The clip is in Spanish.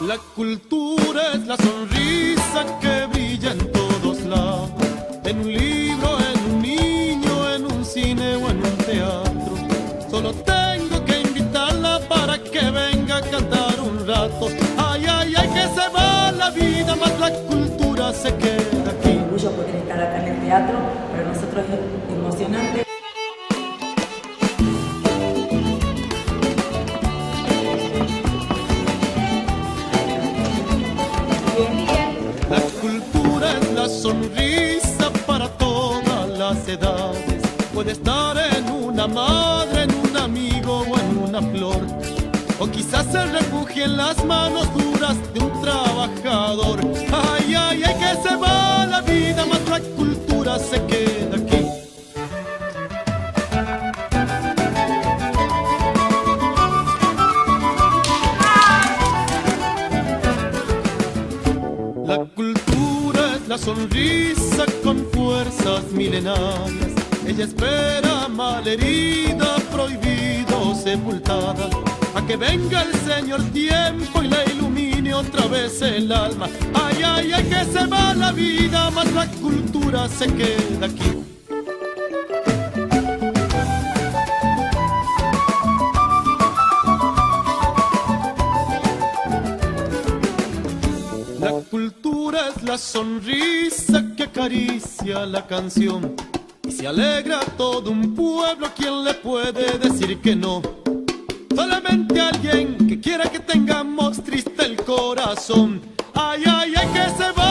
La cultura es la sonrisa que brilla en todos lados, en un libro, en un niño, en un cine o en un teatro. Solo tengo que invitarla para que venga a cantar un rato. Ay, ay, ay, que se va la vida, más la cultura se queda aquí. Un orgullo poder estar acá en el teatro, para nosotros es emocionante. La cultura es la sonrisa para todas las edades. Puede estar en una madre, en un amigo o en una flor, o quizás se refugie en las manos duras de un trabajador. Ay, ay, ay, que se va la vida, más la cultura se queda aquí. La cultura es la sonrisa con fuerzas milenarias. Ella espera malherida, prohibida o sepultada, a que venga el Señor tiempo y la ilumine otra vez el alma. Ay, ay, ay, que se va la vida, más la cultura se queda aquí. La cultura es la sonrisa que acaricia la canción y se alegra todo un pueblo. ¿Quién le puede decir que no? Solamente alguien que quiera que tengamos triste el corazón. Ay, ay, ay, que se va